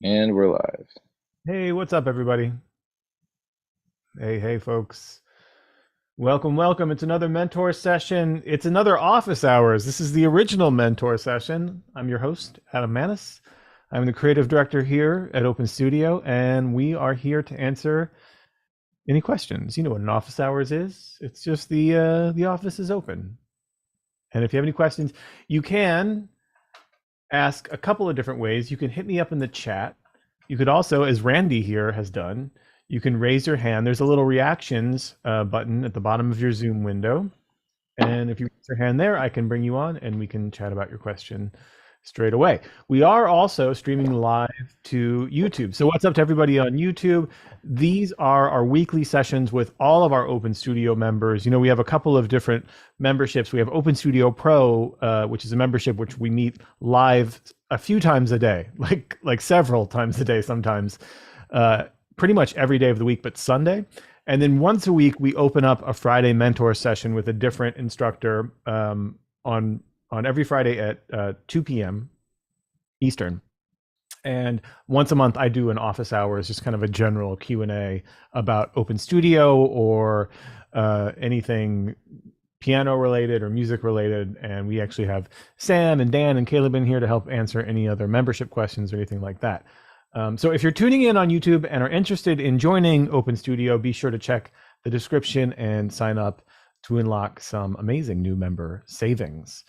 And we're live. Hey, what's up, everybody? Hey, folks. Welcome. It's another mentor session. It's another office hours. This is the original mentor session. I'm your host, Adam Maness. I'm the creative director here at Open Studio, and we are here to answer any questions. You know what an office hours is? It's just the office is open. And if you have any questions, you can ask a couple of different ways. You can hit me up in the chat. You could also, as Randy here has done, you can raise your hand. There's a little reactions button at the bottom of your Zoom window. And if you raise your hand there, I can bring you on and we can chat about your question straight away. We are also streaming live to YouTube. So what's up to everybody on YouTube? These are our weekly sessions with all of our Open Studio members. You know, we have a couple of different memberships. We have Open Studio Pro, which is a membership which we meet live a few times a day, like several times a day sometimes, pretty much every day of the week, but Sunday. And then once a week, we open up a Friday mentor session with a different instructor on every Friday at 2 p.m. Eastern. And once a month, I do an office hours, just kind of a general Q&A about Open Studio or anything piano related or music related. And we actually have Sam and Dan and Caleb in here to help answer any other membership questions or anything like that. So if you're tuning in on YouTube and are interested in joining Open Studio, be sure to check the description and sign up to unlock some amazing new member savings.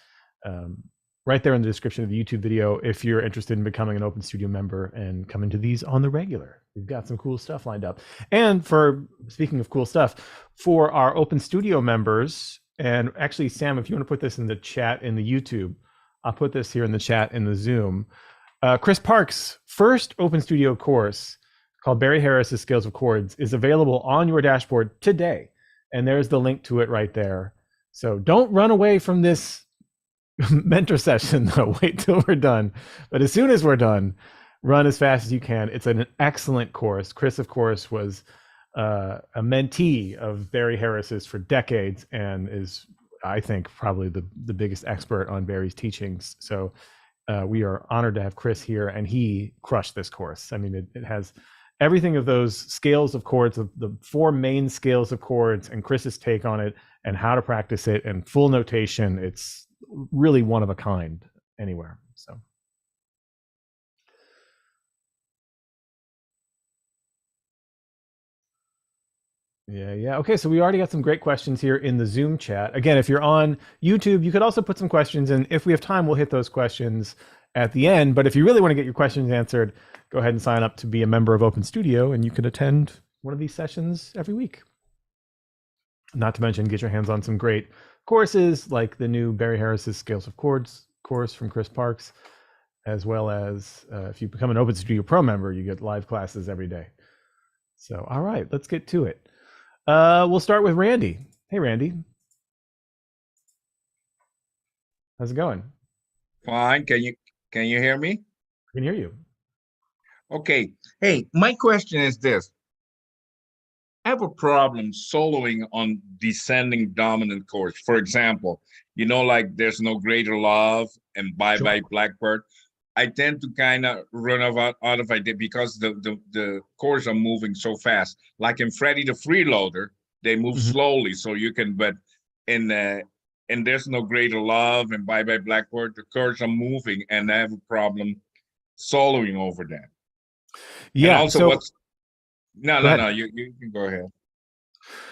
Right there in the description of the YouTube video, if you're interested in becoming an Open Studio member and coming to these on the regular. We've got some cool stuff lined up. And for, speaking of cool stuff, for our Open Studio members, and actually, Sam, if you want to put this in the chat in the YouTube, I'll put this here in the chat in the Zoom. Chris Park's first Open Studio course called Barry Harris's Scales of Chords is available on your dashboard today. And there's the link to it right there. So don't run away from this mentor session, though. Wait till we're done. But as soon as we're done, run as fast as you can. It's an excellent course. Chris, of course, was a mentee of Barry Harris's for decades and is, I think, probably the biggest expert on Barry's teachings. So we are honored to have Chris here, and he crushed this course. I mean, it has everything of those scales of chords, the four main scales of chords, and Chris's take on it, and how to practice it, and full notation. It's really one of a kind anywhere. So. Yeah. Okay, so we already got some great questions here in the Zoom chat. Again, if you're on YouTube, you could also put some questions, and if we have time, we'll hit those questions at the end. But if you really want to get your questions answered, go ahead and sign up to be a member of Open Studio, and you can attend one of these sessions every week. Not to mention, get your hands on some great courses like the new Barry Harris's Scales of Chords course from Chris Parks, as well as if you become an Open Studio Pro member, you get live classes every day. So, all right, let's get to it. We'll start with Randy. Hey, Randy. How's it going? Fine. Can you hear me? I can hear you. Okay. Hey, my question is this. I have a problem soloing on descending dominant chords. For example, like There's No Greater Love and Bye Bye Blackbird. I tend to kind of run out of idea because the chords are moving so fast. Like in Freddie the Freeloader, they move slowly, so you can. But in There's No Greater Love and Bye Bye Blackbird, the chords are moving, and I have a problem soloing over that. Yeah. And also, so, no. You can go ahead.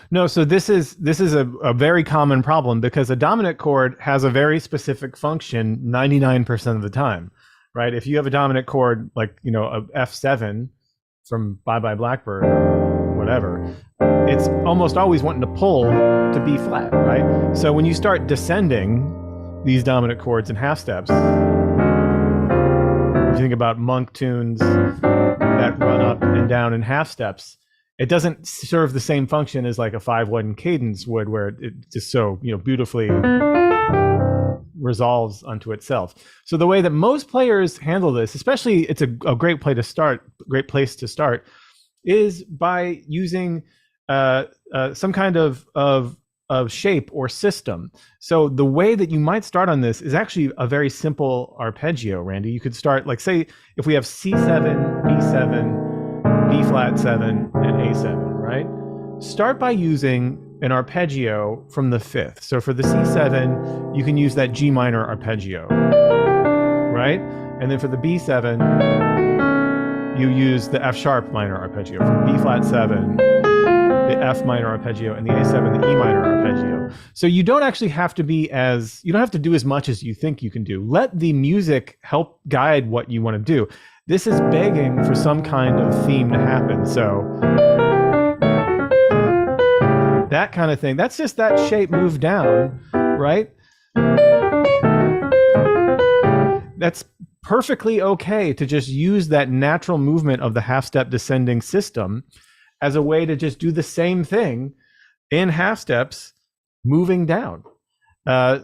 No, so this is a very common problem because a dominant chord has a very specific function 99% of the time. Right? If you have a dominant chord like, a F7 from Bye Bye Blackbird or whatever, it's almost always wanting to pull to B flat, right? So when you start descending these dominant chords in half steps, if you think about monk tunes that run up and down in half steps, it doesn't serve the same function as like a 5/1 cadence would, where it just so beautifully resolves onto itself. So the way that most players handle this, especially, it's a great place to start, is by using some kind of of shape or system. So the way that you might start on this is actually a very simple arpeggio, Randy. You could start, like, say, if we have C7, B7, B flat 7, and A7, right? Start by using an arpeggio from the fifth. So for the C7, you can use that G minor arpeggio, right? And then for the B7, you use the F sharp minor arpeggio. For the B flat 7, the F minor arpeggio, and the A7, the E minor arpeggio. So you don't actually have to you don't have to do as much as you think you can do. Let the music help guide what you want to do. This is begging for some kind of theme to happen. So that kind of thing. That's just that shape moved down, right? That's perfectly okay to just use that natural movement of the half-step descending system as a way to just do the same thing in half steps moving down.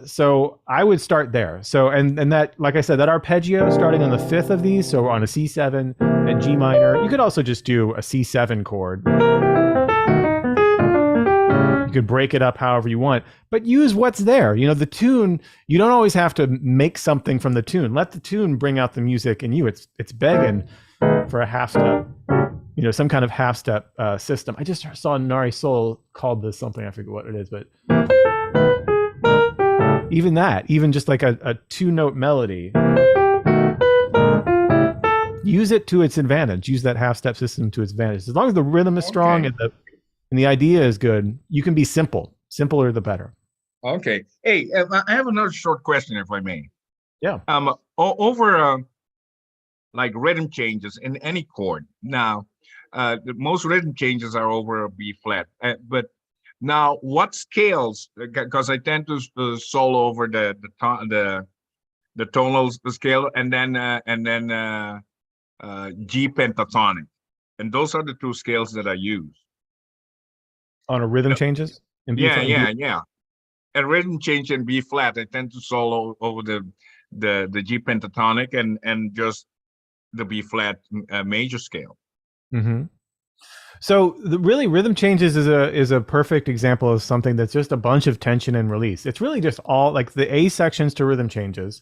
So I would start there. So, and that, like I said, that arpeggio starting on the fifth of these, so on a C7 and G minor. You could also just do a C7 chord. You could break it up however you want, but use what's there. You know, the tune, you don't always have to make something from the tune. Let the tune bring out the music in you. It's begging for a half step, you know, some kind of half step system. I just saw Nari Soul called this something, I forget what it is, but even that, even just like a two-note melody, use it to its advantage. Use that half step system to its advantage. As long as the rhythm is strong and the idea is good, you can be simple. Simpler the better. Okay. Hey, I have another short question, if I may. Yeah. Over like rhythm changes in any chord. Now, most rhythm changes are over a B flat. But now, what scales? Because I tend to solo over the tonal scale, and then G pentatonic, and those are the two scales that I use. On a rhythm changes? In B flat? Yeah. And rhythm change in B flat, I tend to solo over the G pentatonic and just the B flat major scale. Mm-hmm. So really, rhythm changes is a perfect example of something that's just a bunch of tension and release. It's really just all, like, the A sections to rhythm changes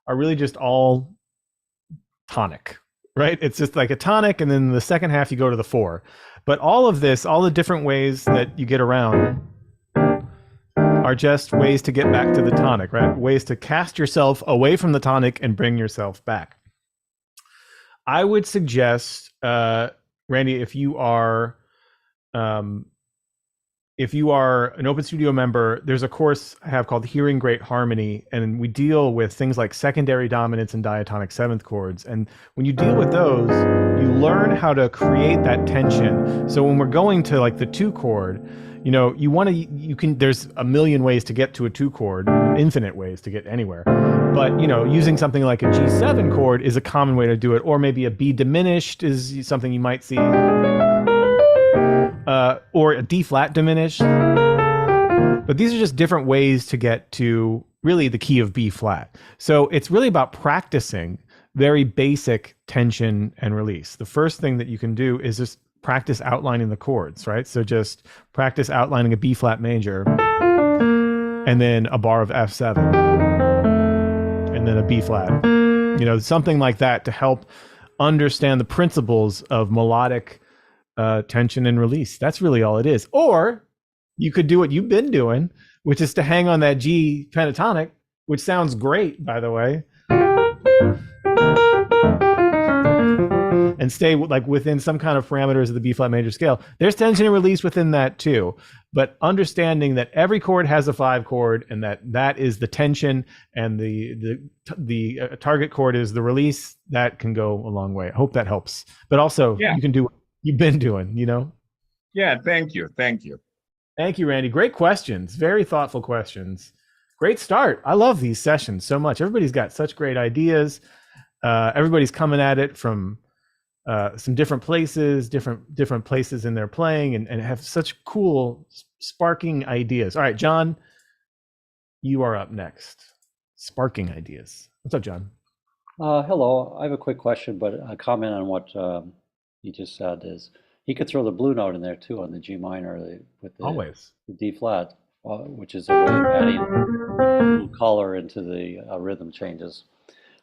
are really just all tonic, right? It's just like a tonic, and then the second half you go to the four. But all of this, all the different ways that you get around are just ways to get back to the tonic, right? Ways to cast yourself away from the tonic and bring yourself back. I would suggest, Randy, if you are an Open Studio member, there's a course I have called Hearing Great Harmony, and we deal with things like secondary dominance and diatonic seventh chords. And when you deal with those, you learn how to create that tension. So when we're going to like the two chord, you know, there's a million ways to get to a two chord, infinite ways to get anywhere. But, you know, using something like a G7 chord is a common way to do it, or maybe a B diminished is something you might see. Or a D flat diminished. But these are just different ways to get to really the key of B flat. So it's really about practicing very basic tension and release. The first thing that you can do is just practice outlining the chords, right? So just practice outlining a B flat major, and then a bar of F7, and then a B flat. You know, something like that to help understand the principles of melodic tension and release. That's really all it is. Or you could do what you've been doing, which is to hang on that G pentatonic, which sounds great, by the way, and stay like within some kind of parameters of the B flat major scale. There's tension and release within that too, but understanding that every chord has a 5 chord, and that is the tension, and the target chord is the release. That can go a long way. I hope that helps. But also, you can do what you've been doing, you know? Yeah, thank you. Thank you, Randy. Great questions. Very thoughtful questions. Great start. I love these sessions so much. Everybody's got such great ideas. Everybody's coming at it from some different places in their playing, and have such cool sparking ideas. All right, John, you are up next. Sparking ideas. What's up, John? Hello. I have a quick question, but a comment on what you just said is he could throw the blue note in there too on the G minor with the Always. D flat. which is a way of adding a little color into the rhythm changes.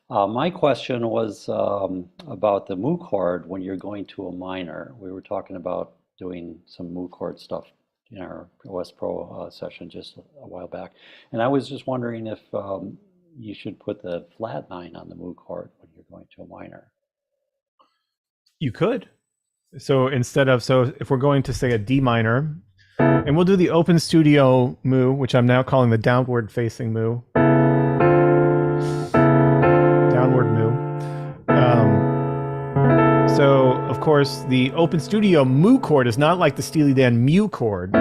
My question was about the mu chord when you're going to a minor. We were talking about doing some mu chord stuff in our West Pro session just a while back. And I was just wondering if you should put the flat nine on the mu chord when you're going to a minor. You could. So if we're going to say a D minor, and we'll do the open studio mu, which I'm now calling the downward facing mu. Downward mu. So of course the open studio mu chord is not like the Steely Dan mu chord,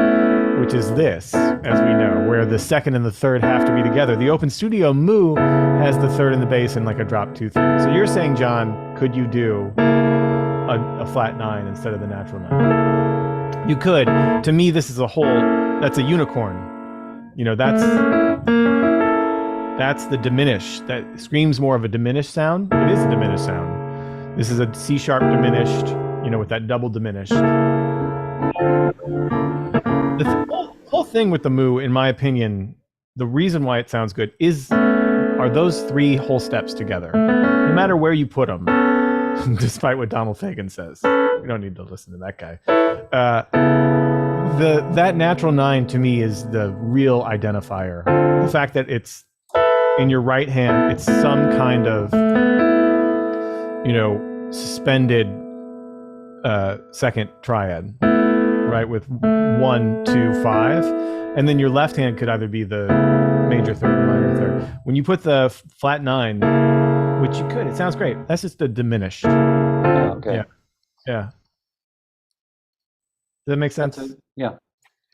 which is this, as we know, where the second and the third have to be together. The open studio mu has the third and the bass in like a drop 2/3. So you're saying, John, could you do a flat 9 instead of the natural 9? You could. To me, this is that's a unicorn. You know, that's the diminished. That screams more of a diminished sound. It is a diminished sound. This is a C sharp diminished, you know, with that double diminished. The whole thing with the mu, in my opinion, the reason why it sounds good are those 3 whole steps together. No matter where you put them, despite what Donald Fagen says. We don't need to listen to that guy. That natural 9 to me is the real identifier. The fact that it's in your right hand, it's some kind of, you know, suspended second triad, right? With 1, 2, 5, and then your left hand could either be the major third or minor third. When you put the flat 9, which you could, it sounds great. That's just a diminished. Yeah, okay. Yeah. Does that make sense? Yeah.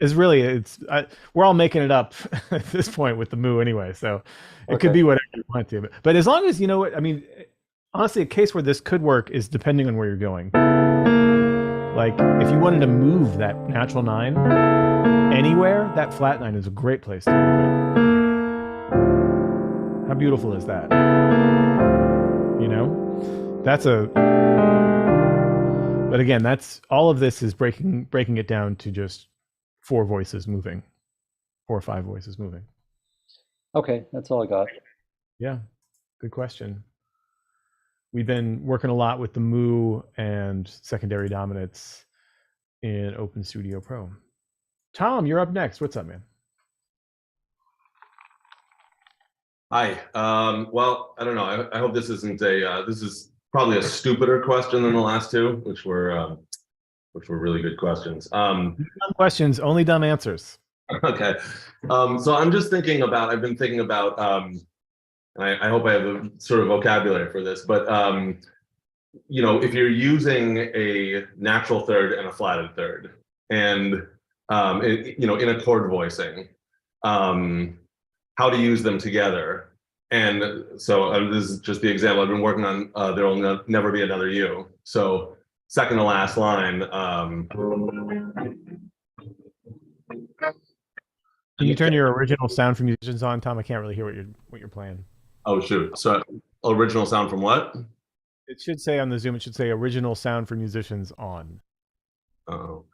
We're all making it up at this point with the mu anyway, so it could be whatever you want to. But as long as you know what I mean, honestly, a case where this could work is depending on where you're going. Like if you wanted to move that natural 9 anywhere, that flat 9 is a great place to move it. How beautiful is that? You know, but again, that's all of this is breaking it down to just 4 voices moving, 4 or 5 voices moving. Okay, that's all I got. Yeah, good question. We've been working a lot with the mu and secondary dominants in Open Studio Pro. Tom, you're up next. What's up, man? Hi. Well, I don't know. I hope this isn't this is probably a stupider question than the last 2, which were really good questions. Dumb questions, only dumb answers. Okay. So I've been thinking about, and I hope I have a sort of vocabulary for this, but you know, if you're using a natural third and a flatted third, and you know, in a chord voicing, how to use them together. And so this is just the example I've been working on. There will never be another you. So second to last line. Can you turn your original sound from musicians on, Tom? I can't really hear what you're playing. Oh shoot! So original sound from what? It should say on the Zoom. It should say original sound for musicians on. Oh.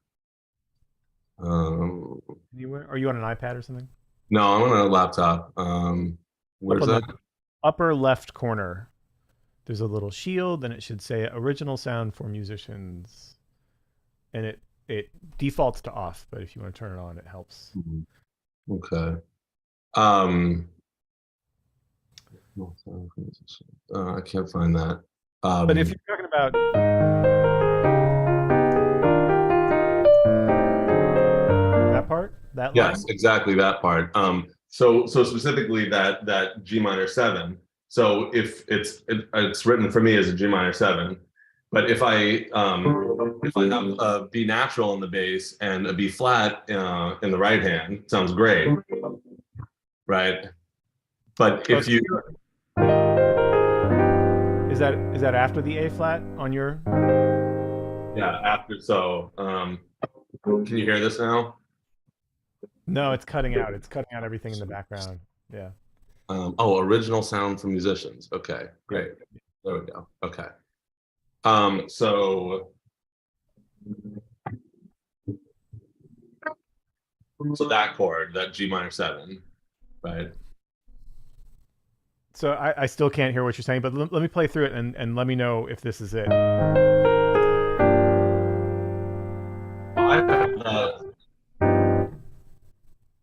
Anywhere? Are you on an iPad or something? No, I'm on a laptop. Where's that? Upper left corner. There's a little shield, and it should say original sound for musicians. And it defaults to off, but if you want to turn it on, it helps. Okay. I can't find that. But if you're talking about that part, that yes, line? exactly that part. So specifically that G minor 7. So if it's written for me as a G minor 7, but if I have a B natural in the bass and a B flat in the right hand, sounds great, right? But if you is that after the A flat on your? Yeah, after. So can you hear this now? No, it's cutting out. It's cutting out everything in the background. Yeah. Oh, original sound for musicians. Okay, great. There we go. Okay. So So that chord, that G minor 7, right? So I still can't hear what you're saying, but let me play through it and let me know if this is it. I have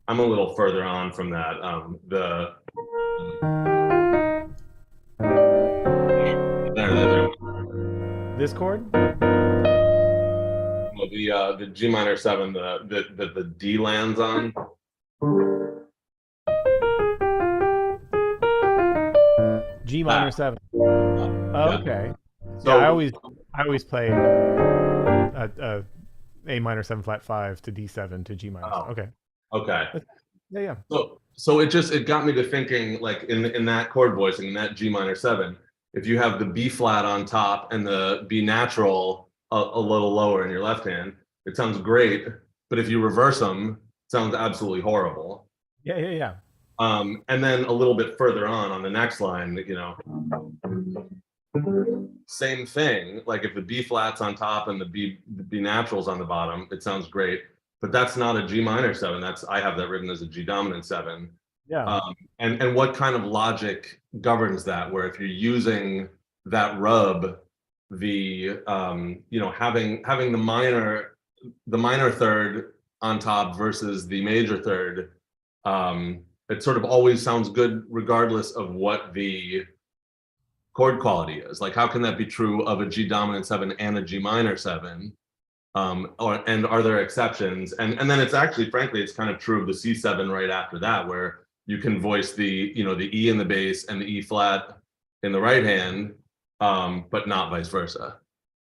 I'm a little further on from that. There. This chord? Well, the G minor 7, the D lands on. G minor 7. Oh, Yeah. okay. So Yeah, I always play A minor 7 flat 5 to D7 to G minor 7. Okay. okay. Yeah. So it got me to thinking, like, in that chord voicing, in that G minor 7, if you have the B flat on top and the B natural a little lower in your left hand, it sounds great. But if you reverse them, it sounds absolutely horrible. Yeah. And then a little bit further on the next line, same thing. Like if the B flat's on top and the B natural's on the bottom, it sounds great. But that's not a G minor 7. I have that written as a G dominant 7. Yeah. And what kind of logic governs that? Where if you're using that rub, the having the minor third on top versus the major third, it sort of always sounds good regardless of what the chord quality is. Like, how can that be true of a G dominant 7 and a G minor 7? And are there exceptions? And then it's actually, frankly, it's kind of true of the C7 right after that, where you can voice the E in the bass and the E flat in the right hand, but not vice versa.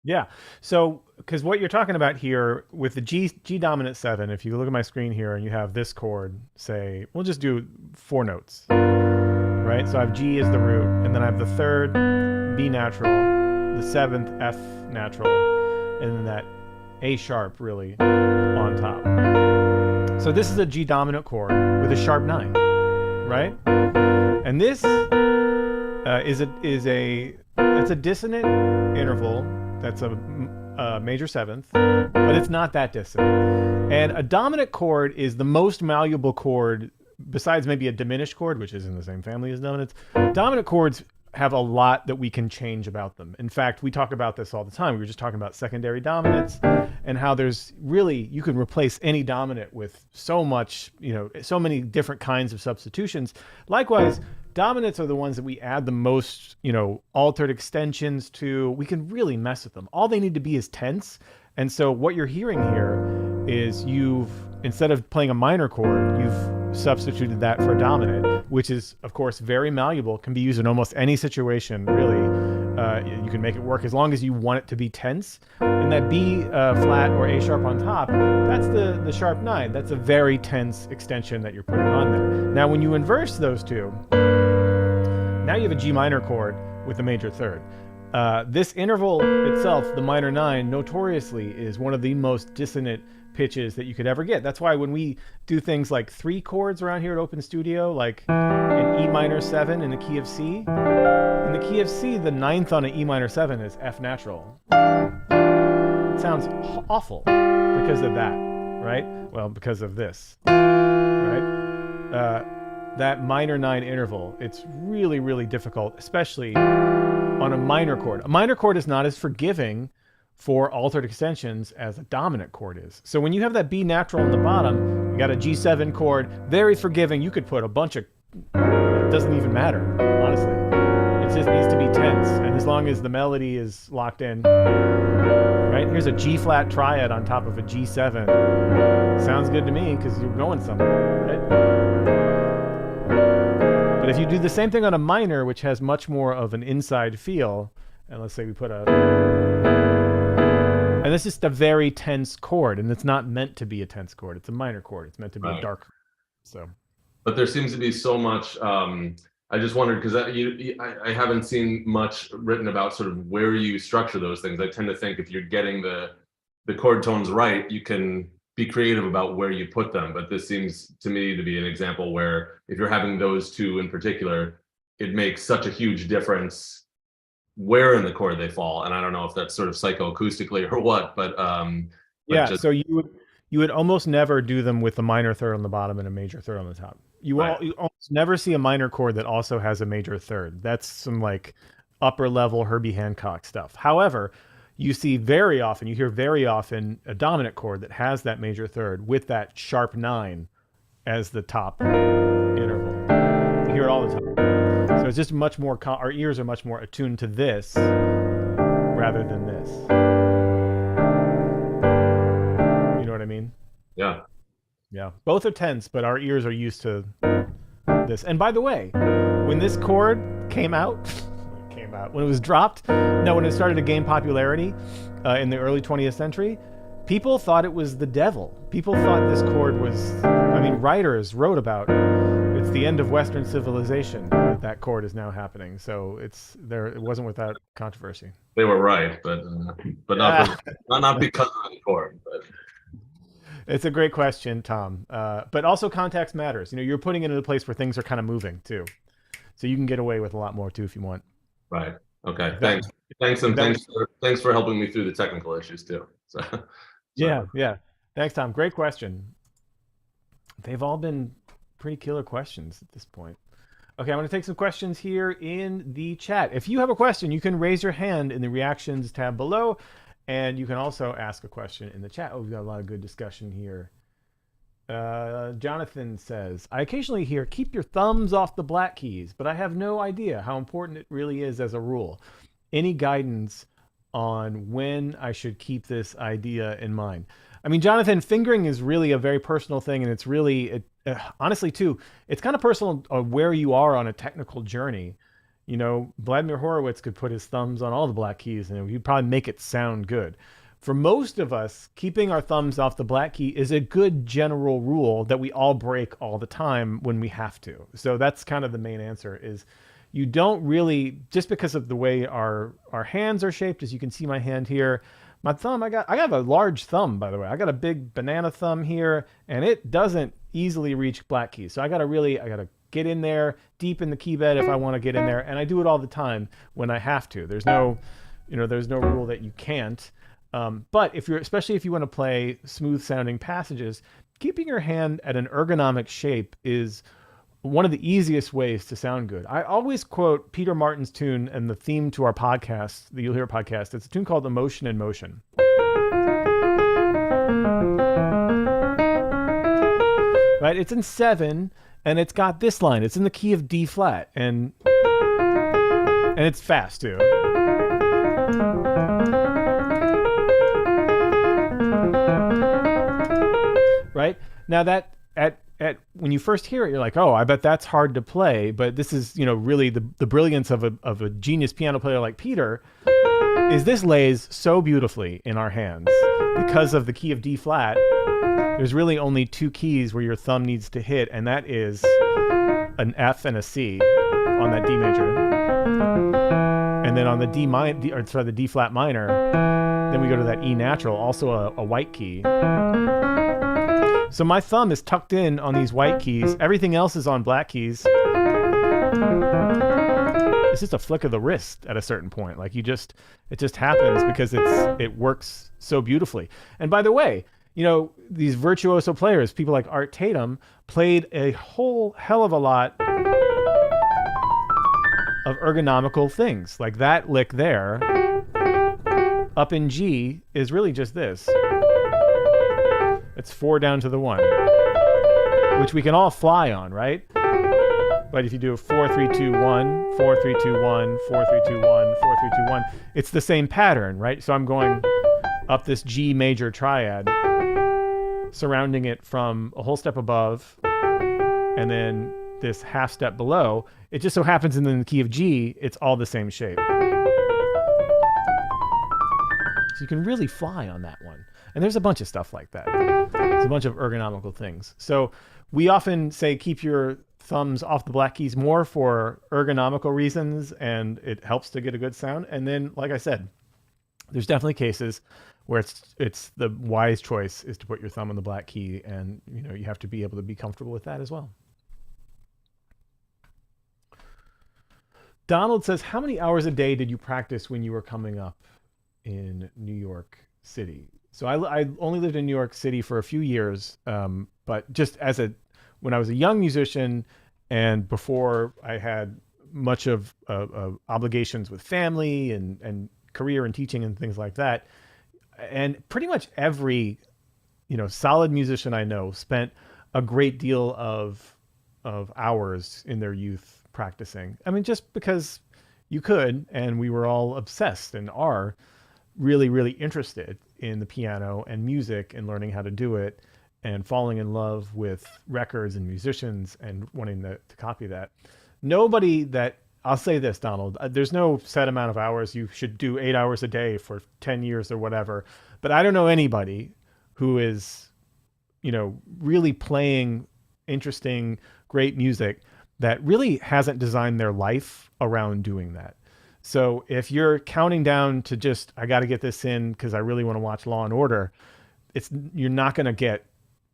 Yeah. So, because what you're talking about here with the G dominant 7, if you look at my screen here and you have this chord, say, we'll just do 4 notes, right? So I have G as the root, and then I have the third B natural, the 7th F natural, and then that A sharp really on top. So this is a G dominant chord with a sharp 9, right? And this is a dissonant interval. That's a major 7th, but it's not that dissonant. And a dominant chord is the most malleable chord, besides maybe a diminished chord, which is in the same family as dominants. Dominant chords have a lot that we can change about them. In fact, we talk about this all the time. We were just talking about secondary dominants and how there's really, you can replace any dominant with so much, so many different kinds of substitutions. Likewise, dominants are the ones that we add the most, altered extensions to. We can really mess with them. All they need to be is tense. And so what you're hearing here is instead of playing a minor chord, you've substituted that for a dominant, which is, of course, very malleable, can be used in almost any situation, really. You can make it work as long as you want it to be tense. And that B flat or A sharp on top, that's the sharp 9. That's a very tense extension that you're putting on there. Now, when you inverse those two, now you have a G minor chord with a major third. This interval itself, the minor 9, notoriously is one of the most dissonant pitches that you could ever get. That's why when we do things like 3 chords around here at Open Studio, like an E minor 7 in the key of C, in the key of C, the 9th on an E minor 7 is F natural. It sounds awful because of that, right? Well, because of this, right? That minor 9 interval, it's really, really difficult, especially on a minor chord. A minor chord is not as forgiving for altered extensions as a dominant chord is. So when you have that B natural on the bottom, you got a G7 chord, very forgiving. You could put a bunch of, it doesn't even matter, honestly. It just needs to be tense. And as long as the melody is locked in, right? Here's a G flat triad on top of a G7. Sounds good to me because you're going somewhere, right? But if you do the same thing on a minor, which has much more of an inside feel, and let's say we put and this is just a very tense chord, and it's not meant to be a tense chord. It's a minor chord. It's meant to be a dark. So, but there seems to be so much. I just wondered because I haven't seen much written about sort of where you structure those things. I tend to think if you're getting the chord tones right, you can be creative about where you put them. But this seems to me to be an example where if you're having those two in particular, it makes such a huge difference where in the chord they fall. And I don't know if that's sort of psychoacoustically or what, but yeah. So you you would almost never do them with a minor third on the bottom and a major third on the top. You almost never see a minor chord that also has a major third. That's some like upper level Herbie Hancock stuff. However, you hear very often a dominant chord that has that major third with that sharp 9 as the top interval. You hear it all the time. So it's just much more, our ears are much more attuned to this rather than this. You know what I mean? Yeah. Yeah. Both are tense, but our ears are used to this. And by the way, when this chord came out, when it was dropped, when it started to gain popularity in the early 20th century, people thought it was the devil. People thought this chord was, writers wrote about it's the end of Western civilization that chord is now happening. So it wasn't without controversy. They were right, but not because of the chord. But it's a great question, Tom. But also context matters. You're putting it in a place where things are kind of moving too, so you can get away with a lot more too if you want. Right. Okay. Thanks, and thanks for helping me through the technical issues too. So. Yeah. Thanks, Tom. Great question. They've all been pretty killer questions at this point. Okay, I'm going to take some questions here in the chat. If you have a question, you can raise your hand in the reactions tab below, and you can also ask a question in the chat. Oh, we've got a lot of good discussion here. Jonathan says, I occasionally hear keep your thumbs off the black keys, but I have no idea how important it really is as a rule. Any guidance on when I should keep this idea in mind? Jonathan, fingering is really a very personal thing, and it's really, honestly too, it's kind of personal where you are on a technical journey. Vladimir Horowitz could put his thumbs on all the black keys and he'd probably make it sound good. For most of us, keeping our thumbs off the black key is a good general rule that we all break all the time when we have to. So that's kind of the main answer is you don't really, just because of the way our hands are shaped, as you can see my hand here, my thumb, I have a large thumb, by the way. I got a big banana thumb here, and it doesn't easily reach black keys. So I got to get in there deep in the key bed if I want to get in there. And I do it all the time when I have to. There's no rule that you can't. But especially if you want to play smooth sounding passages, keeping your hand at an ergonomic shape is one of the easiest ways to sound good. I always quote Peter Martin's tune and the theme to our podcast, the You'll Hear podcast. It's a tune called Emotion in Motion. Right? It's in 7, and it's got this line. It's in the key of D flat, and it's fast too. Right? Now that at when you first hear it, you're like, oh, I bet that's hard to play. But this is, really the brilliance of a genius piano player like Peter is this lays so beautifully in our hands because of the key of D flat. There's really only 2 keys where your thumb needs to hit, and that is an F and a C on that D major. And then on the the D flat minor, then we go to that E natural, also a white key. So my thumb is tucked in on these white keys. Everything else is on black keys. It's just a flick of the wrist at a certain point. Like it just happens because it works so beautifully. And by the way, these virtuoso players, people like Art Tatum, played a whole hell of a lot of ergonomical things. Like that lick there, up in G, is really just this. It's 4 down to the 1, which we can all fly on, right? But if you do 4 3 2 1 4 3 2 1 4 3 2 1 4 3 2 1, it's the same pattern, right? So I'm going up this G major triad, surrounding it from a whole step above, and then this half step below. It just so happens in the key of G, it's all the same shape. So you can really fly on that one. And there's a bunch of stuff like that. There's a bunch of ergonomical things. So we often say keep your thumbs off the black keys more for ergonomical reasons, and it helps to get a good sound. And then, like I said, there's definitely cases where it's the wise choice is to put your thumb on the black key, and you have to be able to be comfortable with that as well. Donald says, how many hours a day did you practice when you were coming up in New York City. So I only lived in New York City for a few years, but just when I was a young musician and before I had much of obligations with family and career and teaching and things like that, and pretty much every solid musician I know spent a great deal of hours in their youth practicing. I mean, just because you could, and we were all obsessed and are really, really interested in the piano and music and learning how to do it and falling in love with records and musicians and wanting to copy that. Nobody that, I'll say this, Donald, there's no set amount of hours. You should do 8 hours a day for 10 years or whatever. But I don't know anybody who is, really playing interesting, great music that really hasn't designed their life around doing that. So if you're counting down to just, I got to get this in because I really want to watch Law and Order, you're not going to get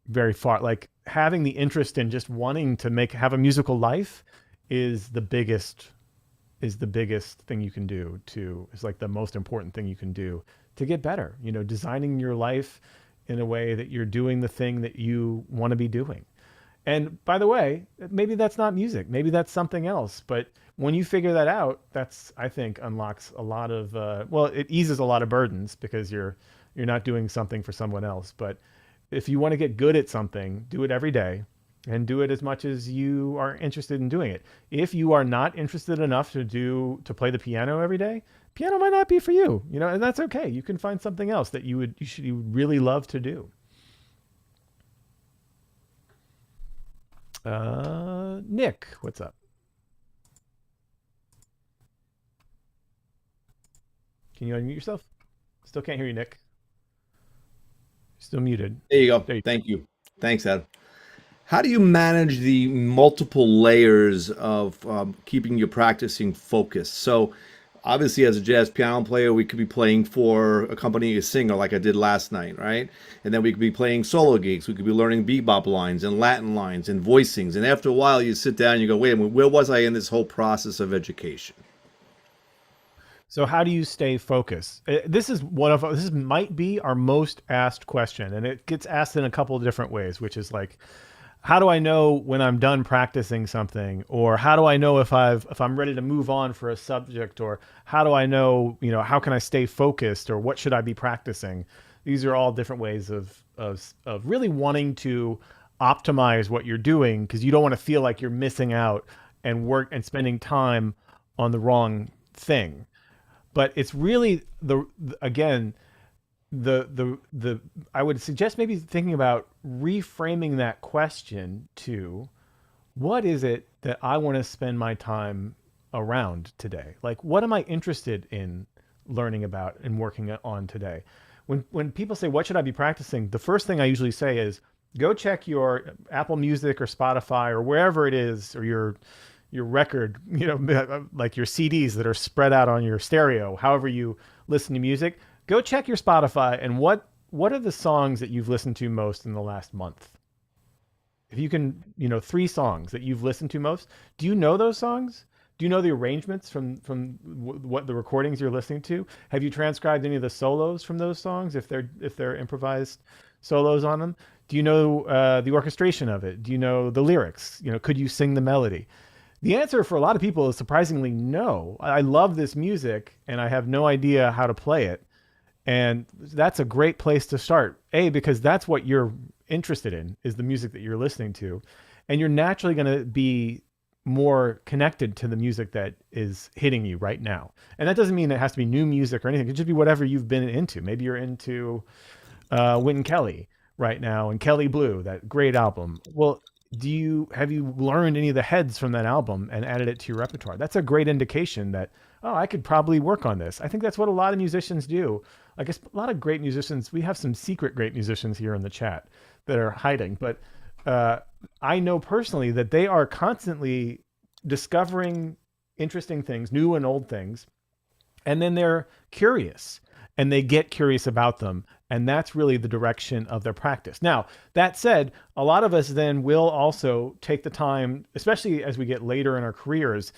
very far. Like having the interest in just wanting to have a musical life is the biggest thing you can do is like the most important thing you can do to get better, designing your life in a way that you're doing the thing that you want to be doing. And by the way, maybe that's not music, maybe that's something else. But when you figure that out, that's, I think, unlocks a lot of, it eases a lot of burdens because you're not doing something for someone else. But if you want to get good at something, do it every day and do it as much as you are interested in doing it. If you are not interested enough to play the piano every day, piano might not be for you, and that's okay. You can find something else that you would really love to do. Nick, what's up? Can you unmute yourself? Still can't hear you, Nick. Still muted. There you go. Thank you. Thanks, Ed. How do you manage the multiple layers of keeping your practicing focused? So obviously as a jazz piano player, we could be playing for a company, a singer like I did last night, right? And then we could be playing solo gigs. We could be learning bebop lines and Latin lines and voicings. And after a while you sit down and you go, wait a minute, where was I in this whole process of education? So how do you stay focused? This might be our most asked question, and it gets asked in a couple of different ways, which is like, how do I know when I'm done practicing something? Or how do I know if I'm ready to move on for a subject? Or how do I know, how can I stay focused? Or what should I be practicing? These are all different ways of really wanting to optimize what you're doing, because you don't want to feel like you're missing out and spending time on the wrong thing. But it's really I would suggest maybe thinking about reframing that question to, what is it that I want to spend my time around today? Like, what am I interested in learning about and working on today? When people say, what should I be practicing? The first thing I usually say is, go check your Apple Music or Spotify or wherever it is, or your record, like your CDs that are spread out on your stereo, however you listen to music. Go check your Spotify and what are the songs that you've listened to most in the last month? If you can, 3 songs that you've listened to most, do you know those songs? Do you know the arrangements from what the recordings you're listening to? Have you transcribed any of the solos from those songs if they're improvised solos on them? Do you know the orchestration of it? Do you know the lyrics? Could you sing the melody? The answer for a lot of people is surprisingly no. I love this music and I have no idea how to play it. And that's a great place to start. Because that's what you're interested in, is the music that you're listening to. And you're naturally going to be more connected to the music that is hitting you right now. And that doesn't mean it has to be new music or anything. It could just be whatever you've been into. Maybe you're into Wynton Kelly right now and Kelly Blue, that great album. Well, have you learned any of the heads from that album and added it to your repertoire? That's a great indication that, I could probably work on this. I think that's what a lot of musicians do. Like a lot of great musicians, we have some secret great musicians here in the chat that are hiding, but I know personally that they are constantly discovering interesting things, new and old things, and then they're curious and they get curious about them. And that's really the direction of their practice. Now, that said, a lot of us then will also take the time, especially as we get later in our careers,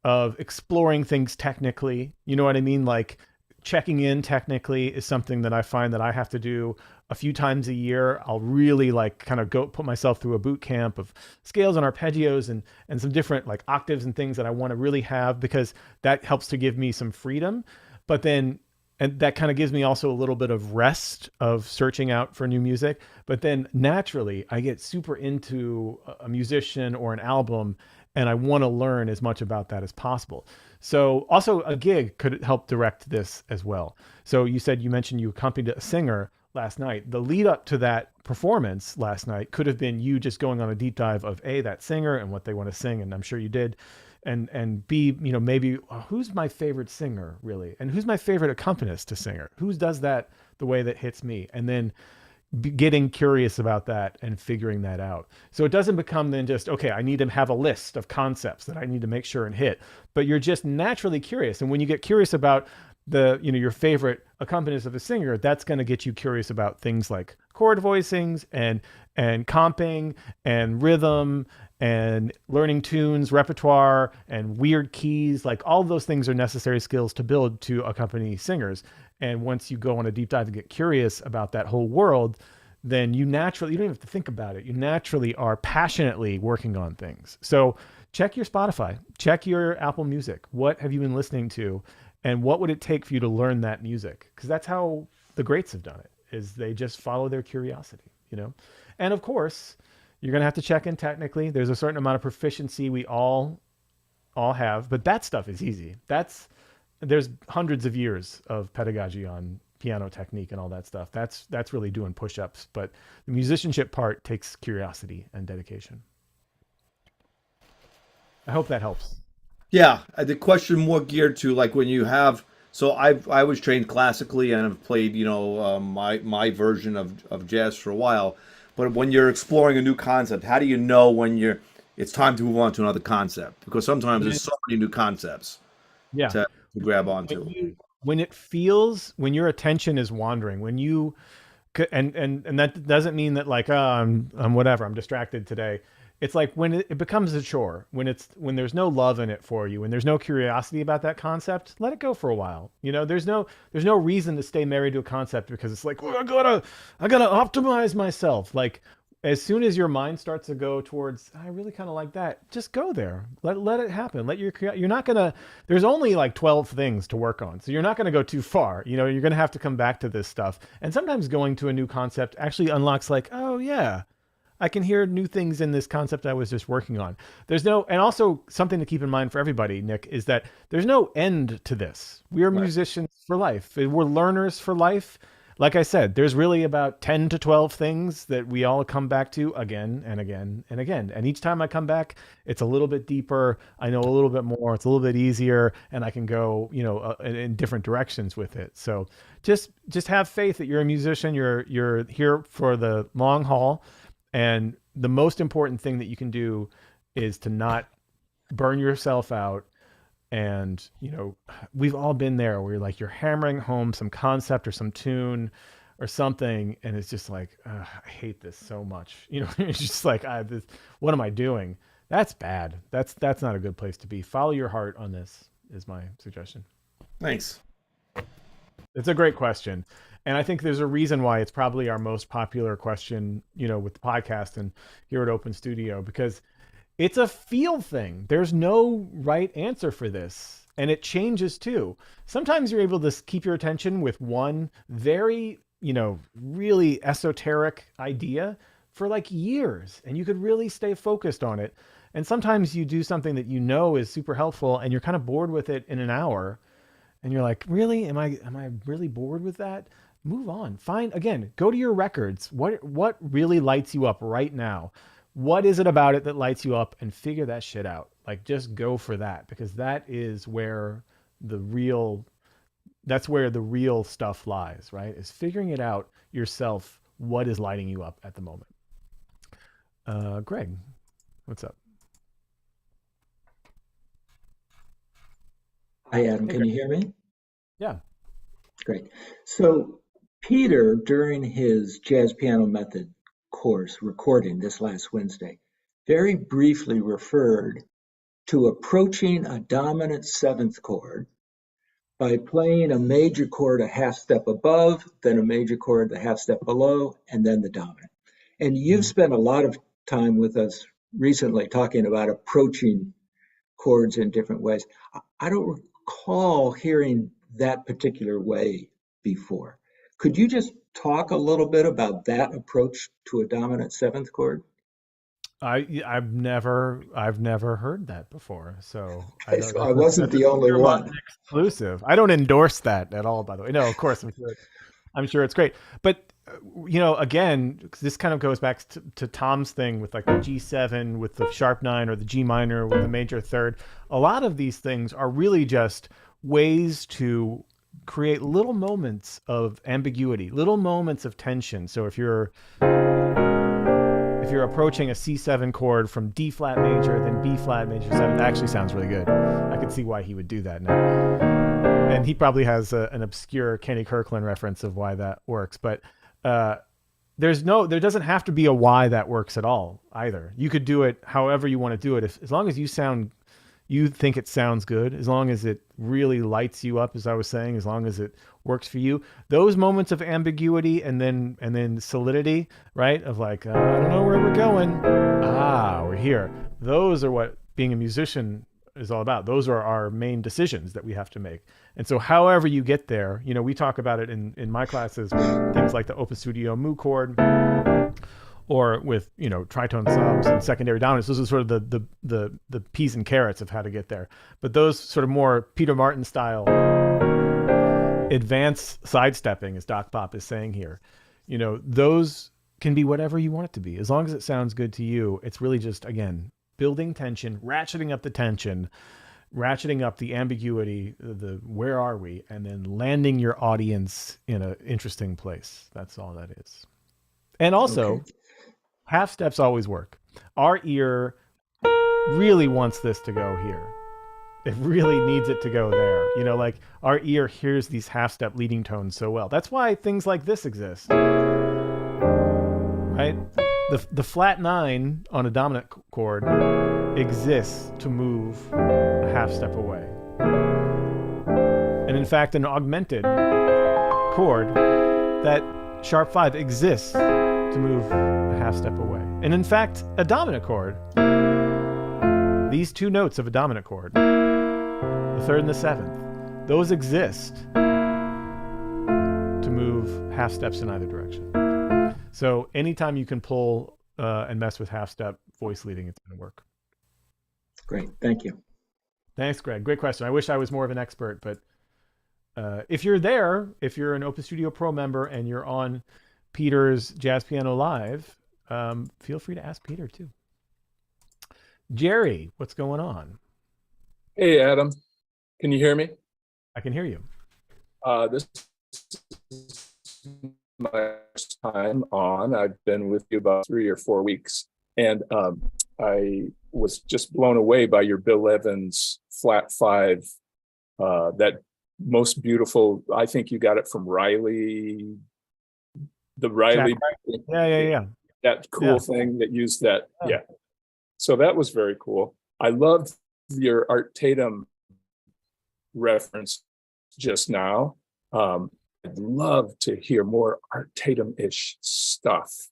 of exploring things technically. You know what I mean? Like checking in technically is something that I find that I have to do a few times a year. I'll really like kind of go put myself through a boot camp of scales and arpeggios and some different like octaves and things that I want to really have, because that helps to give me some freedom. But then, and that kind of gives me also a little bit of rest of searching out for new music. But then naturally I get super into a musician or an album, and I want to learn as much about that as possible. So also a gig could help direct this as well. So you mentioned you accompanied a singer last night. The lead up to that performance last night could have been you just going on a deep dive of A, that singer and what they want to sing, and I'm sure you did. And B, maybe who's my favorite singer really? And who's my favorite accompanist to singer? Who does that the way that hits me? And then getting curious about that and figuring that out. So it doesn't become then just, okay, I need to have a list of concepts that I need to make sure and hit, but you're just naturally curious. And when you get curious about your favorite accompanist of a singer, that's going to get you curious about things like chord voicings and comping and rhythm and learning tunes, repertoire, and weird keys. Like all of those things are necessary skills to build to accompany singers. And once you go on a deep dive and get curious about that whole world, then you don't even have to think about it. You naturally are passionately working on things. So check your Spotify, check your Apple Music. What have you been listening to? And what would it take for you to learn that music? Because that's how the greats have done it, is they just follow their curiosity, And of course, you're going to have to check in technically. There's a certain amount of proficiency we all have, but that stuff is easy. There's hundreds of years of pedagogy on piano technique and all that stuff. That's really doing push-ups, but the musicianship part takes curiosity and dedication. I hope that helps. Yeah, the question more geared to like when you have. So I was trained classically and have played my version of jazz for a while. But when you're exploring a new concept, how do you know when it's time to move on to another concept? Because sometimes there's so many new concepts. Yeah. To grab onto. When your attention is wandering, and that doesn't mean that like, I'm whatever, I'm distracted today. It's like when it becomes a chore, when there's no love in it for you, and there's no curiosity about that concept, let it go for a while. There's no reason to stay married to a concept because it's like, well, I gotta optimize myself. Like as soon as your mind starts to go towards, I really kind of like that, just go there. Let it happen. You're not gonna. There's only like 12 things to work on, so you're not gonna go too far. You're gonna have to come back to this stuff. And sometimes going to a new concept actually unlocks like, oh yeah, I can hear new things in this concept I was just working on. And also something to keep in mind for everybody, Nick, is that there's no end to this. We are musicians for life. We're learners for life. Like I said, there's really about 10 to 12 things that we all come back to again and again and again. And each time I come back, it's a little bit deeper. I know a little bit more. It's a little bit easier, and I can go, in different directions with it. So just have faith that you're a musician. You're here for the long haul. And the most important thing that you can do is to not burn yourself out. And, we've all been there where you're hammering home some concept or some tune or something. And it's just like, I hate this so much. It's just like, what am I doing? That's bad. That's not a good place to be. Follow your heart on this is my suggestion. Thanks. It's a great question. And I think there's a reason why it's probably our most popular question, with the podcast and here at Open Studio, because it's a feel thing. There's no right answer for this. And it changes too. Sometimes you're able to keep your attention with one very, really esoteric idea for like years, and you could really stay focused on it. And sometimes you do something that is super helpful and you're kind of bored with it in an hour. And you're like, really? Am I really bored with that? Move on. Go to your records. What really lights you up right now? What is it about it that lights you up? And figure that shit out. Like just go for that, because that is where the real stuff lies, right? Is figuring it out yourself, what is lighting you up at the moment. Greg, what's up? Hi, Adam. Can you hear me? Yeah. Great. So Peter, during his jazz piano method course recording this last Wednesday, very briefly referred to approaching a dominant seventh chord by playing a major chord a half step above, then a major chord a half step below, and then the dominant. And you've spent a lot of time with us recently talking about approaching chords in different ways. I don't recall hearing that particular way before. Could you just talk a little bit about that approach to a dominant seventh chord? I've never heard that before, so I don't. So I wasn't the only one. Exclusive. I don't endorse that at all, by the way. No, of course I'm sure it's great, but again, this kind of goes back to Tom's thing with like the G7 with the sharp 9 or the G minor with the major third. A lot of these things are really just ways to create little moments of ambiguity, little moments of tension. So if you're approaching a C7 chord from D flat major, then B flat major 7, that actually sounds really good. I could see why he would do that now. And he probably has an obscure Kenny Kirkland reference of why that works. But there doesn't have to be a why that works at all either. You could do it however you want to do it. As long as you think it sounds good, as long as it really lights you up, as I was saying, as long as it works for you, those moments of ambiguity and then solidity, right? Of like, I don't know where we're going. We're here. Those are what being a musician is all about. Those are our main decisions that we have to make. And so however you get there, we talk about it in my classes with things like the Open Studio Mu chord, or with tritone subs and secondary dominants. Those are sort of the peas and carrots of how to get there. But those sort of more Peter Martin style advanced sidestepping, as Doc Pop is saying here, those can be whatever you want it to be, as long as it sounds good to you. It's really just, again, building tension, ratcheting up the tension, ratcheting up the ambiguity, the where are we, and then landing your audience in an interesting place. That's all that is. And also, half steps always work. Our ear really wants this to go here. It really needs it to go there. Like our ear hears these half step leading tones so well. That's why things like this exist, right? The flat 9 on a dominant chord exists to move a half step away. And in fact, an augmented chord, that sharp 5 exists to move a half step away. And in fact, a dominant chord, these two notes of a dominant chord, the 3rd and the 7th, those exist to move half steps in either direction. So anytime you can pull and mess with half step voice leading, it's going to work. Great, thank you. Thanks, Greg. Great question. I wish I was more of an expert, but if you're an Open Studio Pro member and you're on Peter's Jazz Piano Live, feel free to ask Peter too. Jerry, what's going on? Hey, Adam. Can you hear me? I can hear you. This is my first time on. I've been with you about 3 or 4 weeks, and I was just blown away by your Bill Evans flat 5. That most beautiful. I think you got it from Riley. The Riley. Yeah. That cool thing that used that. Yeah. So that was very cool. I loved your Art Tatum reference just now. I'd love to hear more Art Tatum-ish stuff.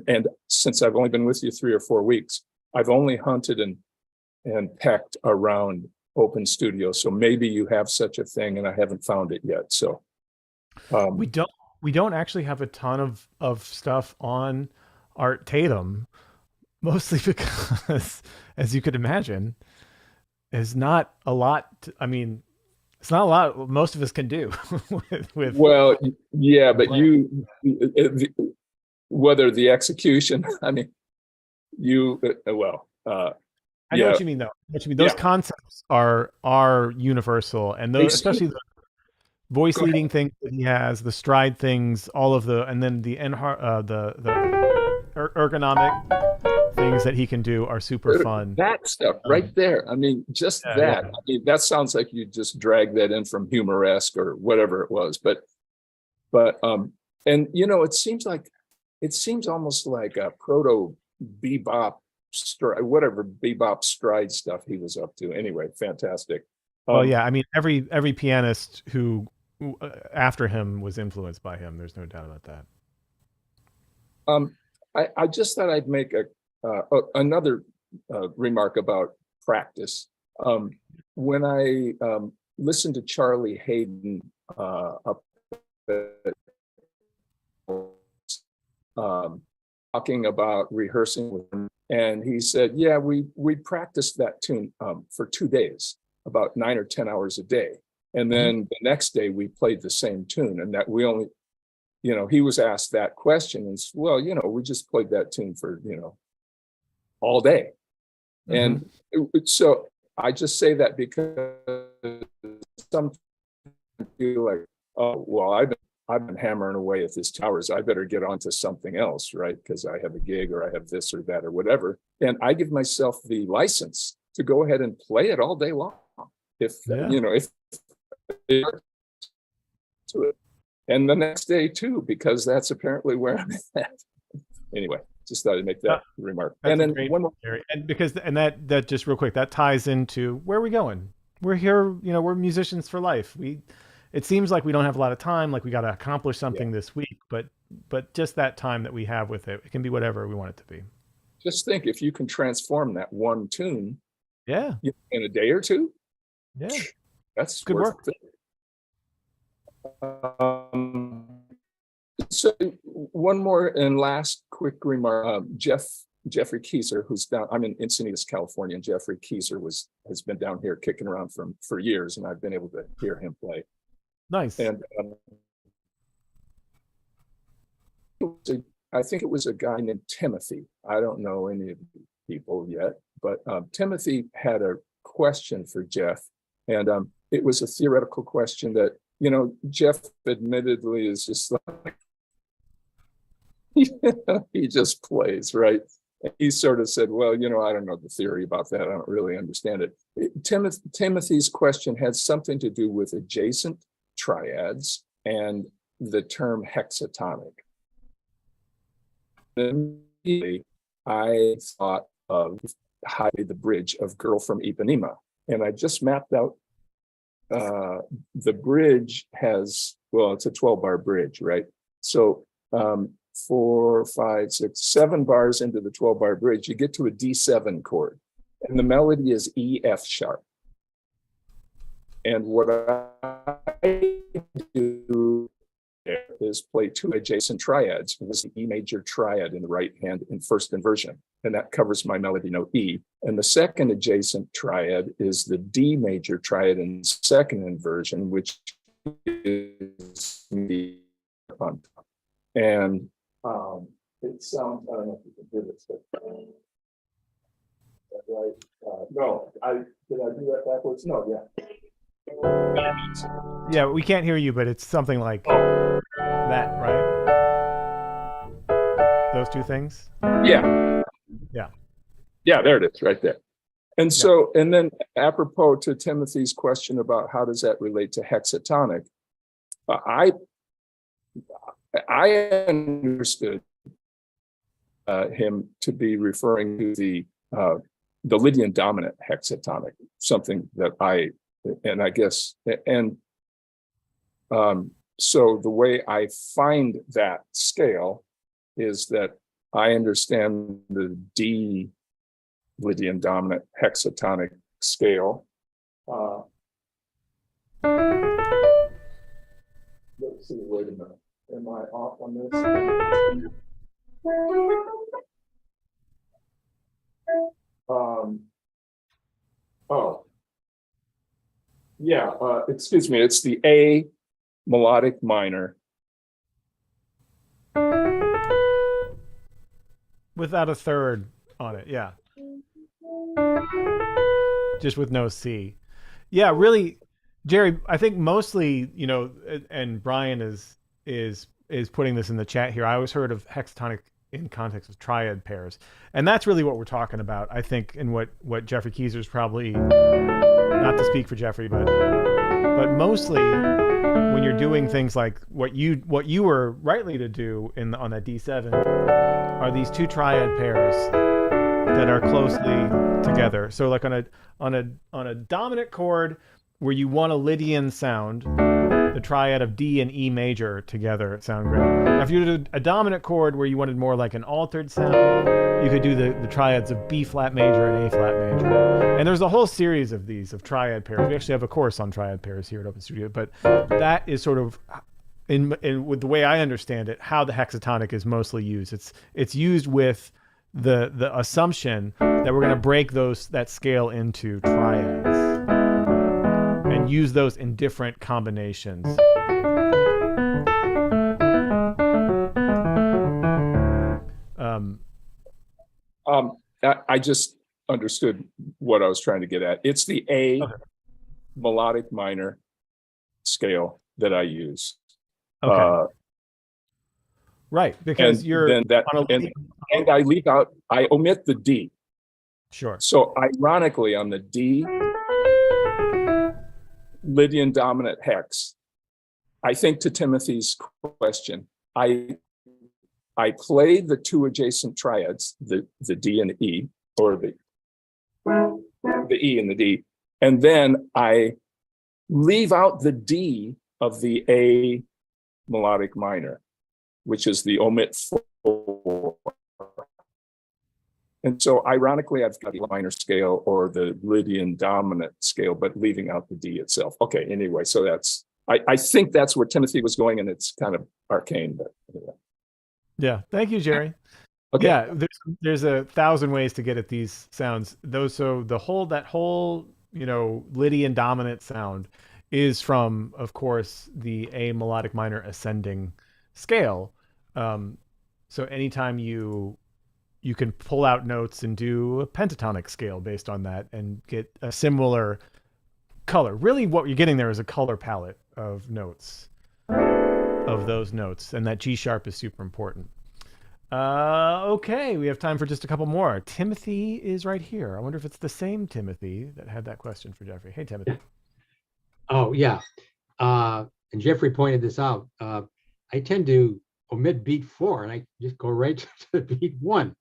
And since I've only been with you 3 or 4 weeks, I've only hunted and pecked around Open Studio. So maybe you have such a thing and I haven't found it yet. So we don't actually have a ton of stuff on Art Tatum, mostly because, as you could imagine, is not a lot. It's not a lot most of us can do with well, yeah, but whether the execution, I know what you mean though. Those concepts are universal, and those, especially the voice leading things that he has, the stride things, all of the ergonomic things that he can do are super fun. That stuff right there. Just that. Yeah. That sounds like you just dragged that in from Humoresque or whatever it was. But and it seems almost like a proto bebop stride, whatever bebop stride stuff he was up to. Anyway, fantastic. Well, yeah, I mean, every pianist who after him was influenced by him. There's no doubt about that. I just thought I'd make another remark about practice. When I listened to Charlie Hayden up talking about rehearsing with him, and he said, "Yeah, we practiced that tune for 2 days, about 9 or 10 hours a day, and then the next day we played the same tune, and that we only." He was asked that question, and said, well, we just played that tune for, all day. And so I just say that because some feel like, oh, well, I've been hammering away at this 2 hours. I better get on to something else, right? Because I have a gig or I have this or that or whatever. And I give myself the license to go ahead and play it all day long. If to it. And the next day too, because that's apparently where I'm at. Anyway, just thought I'd make that remark. And then one more. And that just real quick, that ties into where are we going? We're here, we're musicians for life. It seems like we don't have a lot of time, like we got to accomplish something this week, but just that time that we have with it can be whatever we want it to be. Just think if you can transform that one tune, in a day or two, that's good work. So one more and last quick remark. Jeffrey Kieser, who's down, I'm in Encinitas, California, and Jeffrey Kieser has been down here kicking around for years, and I've been able to hear him play. Nice. And I think it was a guy named Timothy. I don't know any of the people yet, but Timothy had a question for Jeff, and it was a theoretical question that, Jeff admittedly is just like, he just plays, right? And he sort of said, well, I don't know the theory about that. I don't really understand it. Timothy's question had something to do with adjacent triads and the term hexatonic. Immediately, I thought of Heidi the Bridge of Girl from Ipanema. And I just mapped out the bridge has, it's a 12-bar bridge, right? So 4, 5, 6, 7 bars into the 12-bar bridge, you get to a D7 chord. And the melody is E, F sharp. And what I do is play 2 adjacent triads. This is the E major triad in the right hand in first inversion, and that covers my melody note E. And the second adjacent triad is the D major triad in second inversion, which is the on top. And it sounds, I don't know if you can do this, but right? No, did I do that backwards? No, yeah. Yeah, we can't hear you, but it's something like that, right? Those two things? Yeah. Yeah, there it is, right there. And so, and then apropos to Timothy's question about how does that relate to hexatonic, I understood him to be referring to the Lydian dominant hexatonic, something that I guess, so the way I find that scale is that I understand the D Lydian dominant hexatonic scale. Let's see, wait a minute. Am I off on this? Excuse me, it's the A melodic minor. Without a third on it, yeah. Just with no C. Yeah, really, Jerry, I think mostly, and Brian is putting this in the chat here. I always heard of hexatonic in context of triad pairs. And that's really what we're talking about, I think, and what Jeffrey Kieser's probably, not to speak for Jeffrey, but mostly when you're doing things like what you were rightly to do on that D7 are these 2 triad pairs that are closely together. So like on a dominant chord, where you want a Lydian sound, the triad of D and E major together sound great. Now, if you did a dominant chord where you wanted more like an altered sound, you could do the triads of B flat major and A flat major. And there's a whole series of these, of triad pairs. We actually have a course on triad pairs here at Open Studio, but that is sort of, in with the way I understand it, how the hexatonic is mostly used. It's used with the assumption that we're going to break that scale into triads and use those in different combinations. I just understood what I was trying to get at. It's the A melodic minor scale that I use. Okay. Right, because And you're then that, on a and I leave out, I omit the D. sure. So ironically, on the D, Lydian dominant hex, I think to Timothy's question, I play the two adjacent triads, the D and E, or the E and the D, and then I leave out the D of the A melodic minor, which is the omit 4. And so ironically, I've got the minor scale or the Lydian dominant scale, but leaving out the D itself. Okay, anyway, so that's, I think that's where Timothy was going, and it's kind of arcane, but anyway. Yeah, thank you, Jerry. Okay. Yeah, there's 1,000 ways to get at these sounds. So that whole Lydian dominant sound is from, of course, the A melodic minor ascending scale. So anytime you can pull out notes and do a pentatonic scale based on that and get a similar color. Really what you're getting there is a color palette of notes, of those notes, and that G sharp is super important. Okay, we have time for just a couple more. Timothy is right here. I wonder if it's the same Timothy that had that question for Jeffrey. Hey, Timothy. Oh, yeah. And Jeffrey pointed this out. I tend to omit beat 4 and I just go right to beat 1.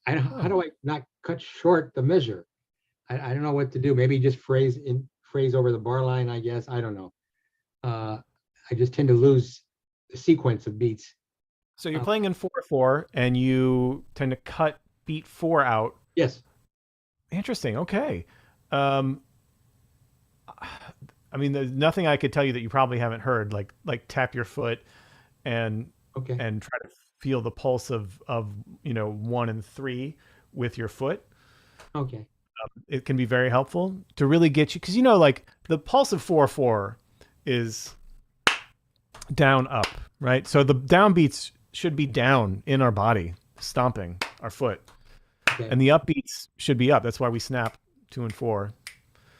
How do I not cut short the measure? I don't know what to do. Maybe just phrase over the bar line, I guess. I don't know. I just tend to lose the sequence of beats. So you're playing in 4/4 and you tend to cut beat 4 out. Yes. Interesting. Okay. I mean, there's nothing I could tell you that you probably haven't heard, like tap your foot and try to feel the pulse of 1 and 3 with your foot. Okay. It can be very helpful to really get you, because like the pulse of 4/4 is down up, right? So the downbeats should be down in our body, stomping our foot, and the upbeats should be up. That's why we snap 2 and 4.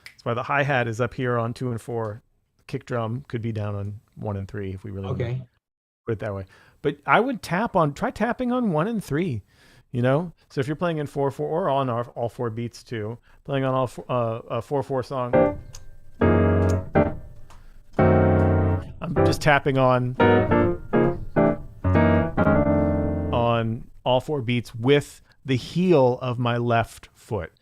That's why the hi-hat is up here on 2 and 4. Kick drum could be down on 1 and 3 if we really want to put it that way. But I would try tapping on 1 and 3. So if you're playing in 4/4 or on all 4 beats too, playing on a 4/4 song, I'm just tapping on all 4 beats with the heel of my left foot.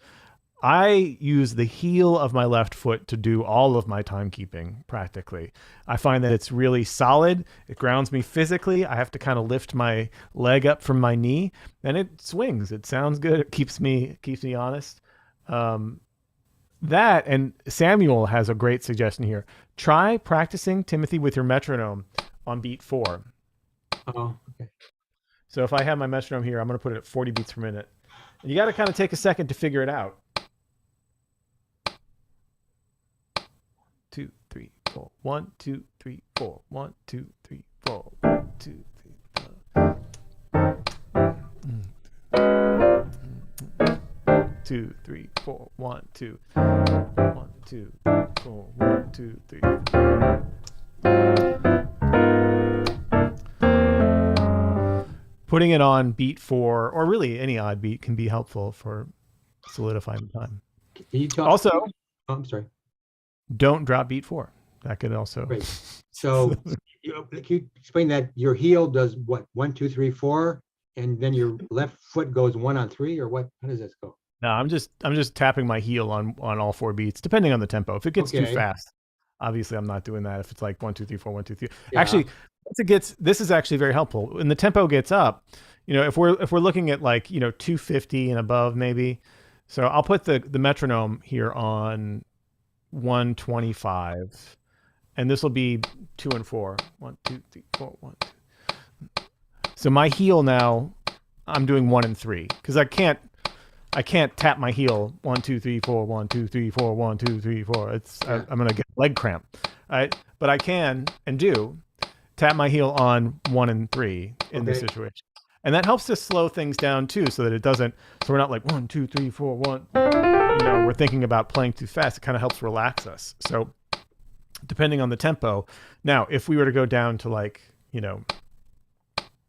I use the heel of my left foot to do all of my timekeeping practically. I find that it's really solid. It grounds me physically. I have to kind of lift my leg up from my knee, and it swings. It sounds good. It keeps me honest. That, and Samuel has a great suggestion here. Try practicing, Timothy, with your metronome on beat 4. Oh, okay. So if I have my metronome here, I'm going to put it at 40 beats per minute. And you got to kind of take a second to figure it out. 2, 3, 4. 1, 2, 3, 4. 1, 2, 3, 4. 1, 2, 3, 2, 3, 4. 1, 2. 1, 2, 4. 1, 2, 3. Putting it on beat 4, or really any odd beat, can be helpful for solidifying the time. Can you talk Also, I'm sorry. Don't drop beat 4. That could also. Great. So can you explain that your heel does what? 1, 2, 3, 4, and then your left foot goes 1 on 3, or what? How does this go? No, I'm just tapping my heel on all 4 beats, depending on the tempo. If it gets too Okay. fast, obviously I'm not doing that. If it's like 1, 2, 3, 4, 1, 2, 3. Yeah. Actually, this is actually very helpful. When the tempo gets up, if we're looking at like 250 and above maybe. So I'll put the metronome here on 125, and this will be 2 and 4. 1, 2, 3, 4, 1, 2. So my heel now, I'm doing 1 and 3 because I can't tap my heel 1, 2, 3, 4, 1, 2, 3, 4, 1, 2, 3, 4. I'm gonna get leg cramp, right? But I can and do tap my heel on 1 and 3 in this situation, and that helps to slow things down too, so that it doesn't. So we're not like 1, 2, 3, 4, 1. We're thinking about playing too fast. It kind of helps relax us. So depending on the tempo. Now, if we were to go down to like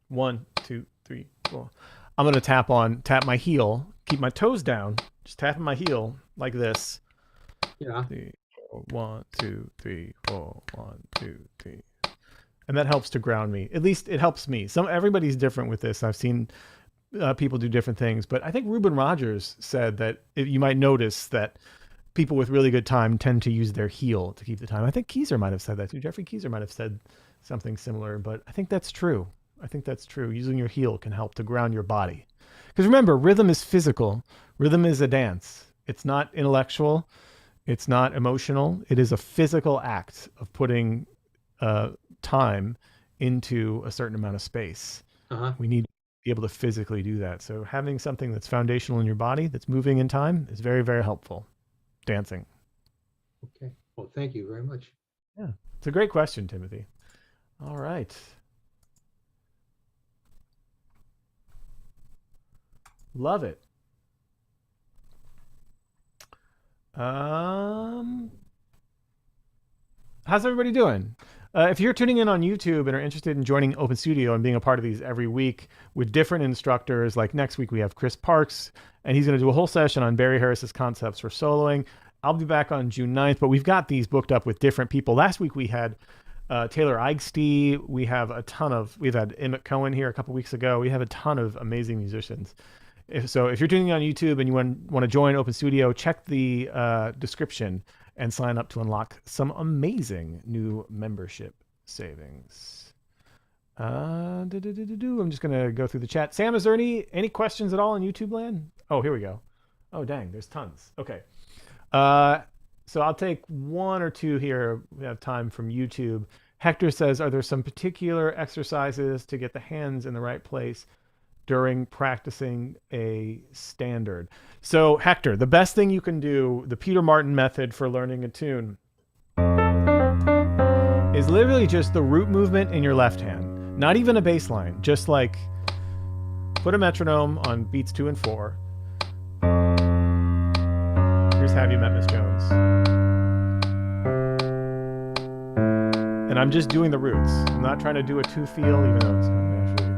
1, 2, 3, 4, I'm gonna tap my heel, keep my toes down, just tapping my heel like this. Yeah. 3, 4, 1, 2, 3, 4, 1, 2, 3. And that helps to ground me. At least it helps me. Everybody's different with this. I've seen people do different things, but I think Reuben Rogers said that you might notice that people with really good time tend to use their heel to keep the time. I think Keyser might have said that too. Jeffrey Keyser might have said something similar, but I think that's true. Using your heel can help to ground your body. Because remember, rhythm is physical. Rhythm is a dance. It's not intellectual. It's not emotional. It is a physical act of putting time into a certain amount of space. We need to be able to physically do that. So having something that's foundational in your body, that's moving in time, is very, very helpful. Dancing. Okay. Well, thank you very much. Yeah. It's a great question, Timothy. All right. Love it. How's everybody doing? If you're tuning in on YouTube and are interested in joining Open Studio and being a part of these every week with different instructors, like next week we have Chris Parks, and he's going to do a whole session on Barry Harris's concepts for soloing. I'll be back on June 9th, but we've got these booked up with different people. Last week we had Taylor Eigsty. We've had Emmett Cohen here a couple weeks ago. We have a ton of amazing musicians. If you're tuning on YouTube and you want to join Open Studio, check the description and sign up to unlock some amazing new membership savings. I'm just going to go through the chat. Sam, is there any questions at all in YouTube land? Oh, here we go. Oh, dang, there's tons. Okay. So I'll take 1 or 2 here. We have time from YouTube. Hector says, are there some particular exercises to get the hands in the right place during practicing a standard? So Hector, the best thing you can do, the Peter Martin method for learning a tune, is literally just the root movement in your left hand. Not even a bass line, just like put a metronome on beats 2 and 4. Here's Have You Met Miss Jones. And I'm just doing the roots. I'm not trying to do a 2 feel, even though it's not naturally.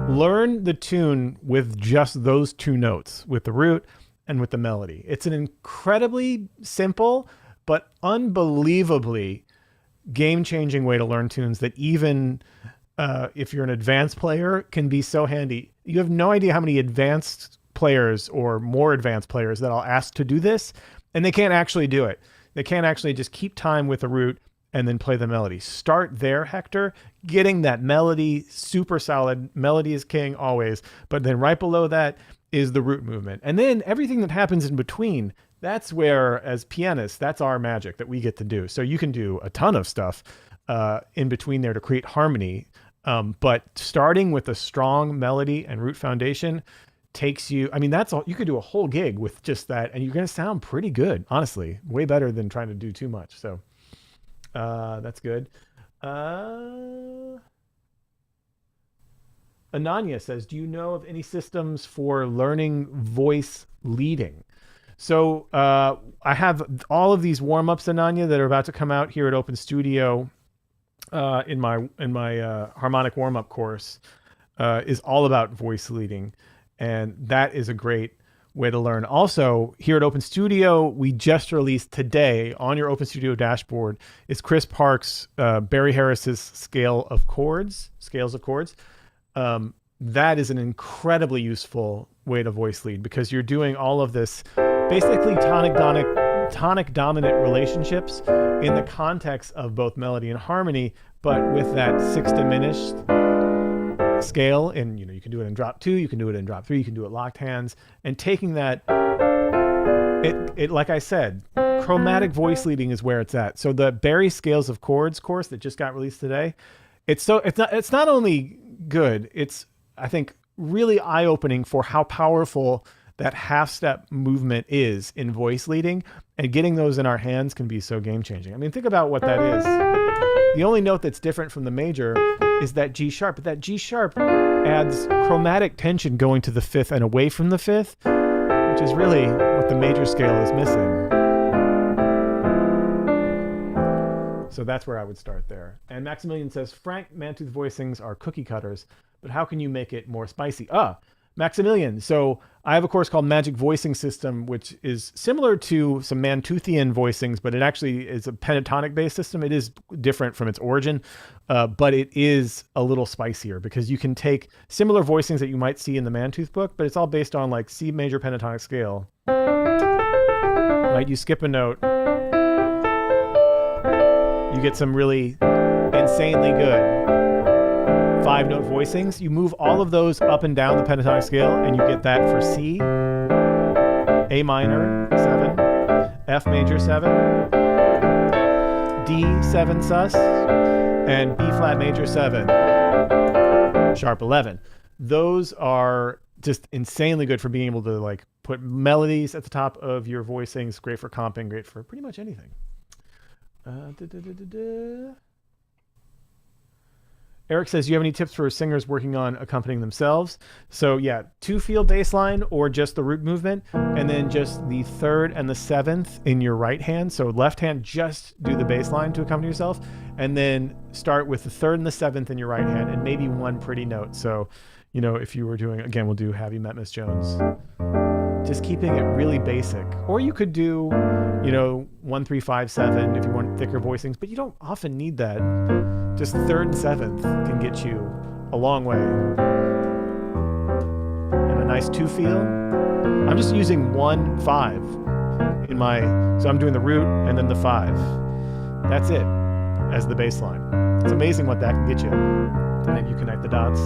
Learn the tune with just those 2 notes, with the root and with the melody. It's an incredibly simple but unbelievably game-changing way to learn tunes that even if you're an advanced player can be so handy. You have no idea how many advanced players or more advanced players that I'll ask to do this, and they can't actually do it. They can't actually just keep time with the root and then play the melody. Start there, Hector, getting that melody super solid. Melody is king always, but then right below that is the root movement. And then everything that happens in between, that's where, as pianists, that's our magic that we get to do. So you can do a ton of stuff in between there to create harmony. But starting with a strong melody and root foundation takes you, that's all. You could do a whole gig with just that, and you're going to sound pretty good, honestly, way better than trying to do too much. So that's good. Ananya says, do you know of any systems for learning voice leading? So I have all of these warm-ups, Ananya, that are about to come out here at Open Studio in my harmonic warm-up course is all about voice leading. And that is a great way to learn. Also, here at Open Studio, we just released today on your Open Studio dashboard is Chris Park's, Barry Harris's scales of chords. That is an incredibly useful way to voice lead because you're doing all of this basically tonic dominant relationships in the context of both melody and harmony, but with that 6 diminished scale. And you can do it in drop 2, you can do it in drop 3, you can do it locked hands, and taking that, it like I said, chromatic voice leading is where it's at. So the Barry Scales of Chords course that just got released today, it's not only good, it's, I think, really eye-opening for how powerful that half-step movement is in voice leading, and getting those in our hands can be so game-changing. I mean, think about what that is. The only note that's different from the major is that G sharp, but that G sharp adds chromatic tension going to the 5th and away from the 5th, which is really what the major scale is missing. So that's where I would start there. And Maximilian says, Frank, Mantooth voicings are cookie cutters, but how can you make it more spicy? Maximilian. So I have a course called Magic Voicing System, which is similar to some Mantoothian voicings, but it actually is a pentatonic based system. It is different from its origin, but it is a little spicier because you can take similar voicings that you might see in the Mantooth book, but it's all based on like C major pentatonic scale. Right? You skip a note. You get some really insanely good 5-note voicings. You move all of those up and down the pentatonic scale, and you get that for C, A minor 7, F major 7, D 7 sus, and B flat major 7, sharp 11. Those are just insanely good for being able to like put melodies at the top of your voicings. Great for comping, great for pretty much anything. Eric says, do you have any tips for singers working on accompanying themselves? So yeah, 2-field bass line or just the root movement, and then just the 3rd and the 7th in your right hand. So left hand, just do the bass line to accompany yourself, and then start with the 3rd and the 7th in your right hand, and maybe one pretty note. So, if you were doing, again, we'll do Have You Met Miss Jones? Just keeping it really basic. Or you could do, 1, 3, 5, 7 if you want thicker voicings, but you don't often need that. Just 3rd and 7th can get you a long way. And a nice 2-feel. I'm just using 1, 5 in my, so I'm doing the root and then the 5. That's it as the bass line. It's amazing what that can get you. And then you connect the dots.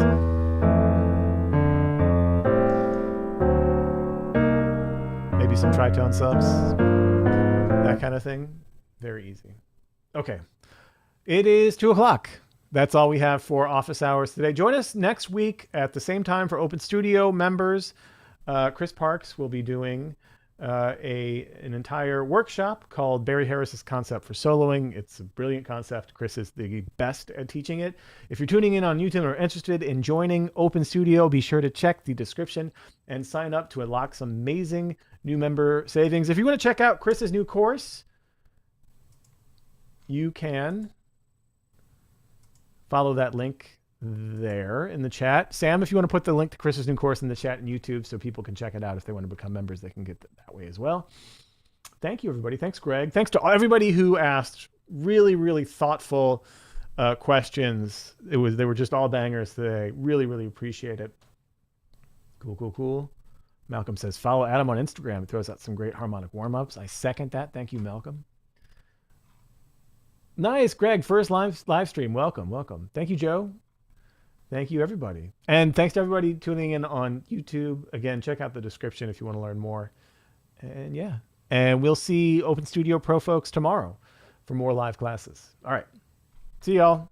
Maybe some tritone subs, that kind of thing. Very easy. Okay. It is 2:00. That's all we have for office hours today. Join us next week at the same time for Open Studio members. Chris Parks will be doing an entire workshop called Barry Harris's Concept for Soloing. It's a brilliant concept. Chris is the best at teaching it. If you're tuning in on YouTube or interested in joining Open Studio, be sure to check the description and sign up to unlock some amazing new member savings. If you want to check out Chris's new course, you can follow that link there in the chat. Sam, if you want to put the link to Chris's new course in the chat and YouTube so people can check it out if they want to become members, they can get that way as well. Thank you, everybody. Thanks, Greg. Thanks to everybody who asked really, really thoughtful questions. They were just all bangers today. Really, really appreciate it. Cool. Malcolm says, follow Adam on Instagram. It throws out some great harmonic warm-ups. I second that. Thank you, Malcolm. Nice, Greg. First live stream. Welcome. Thank you, Joe. Thank you, everybody. And thanks to everybody tuning in on YouTube. Again, check out the description if you want to learn more. And yeah. And we'll see Open Studio Pro folks tomorrow for more live classes. All right. See y'all.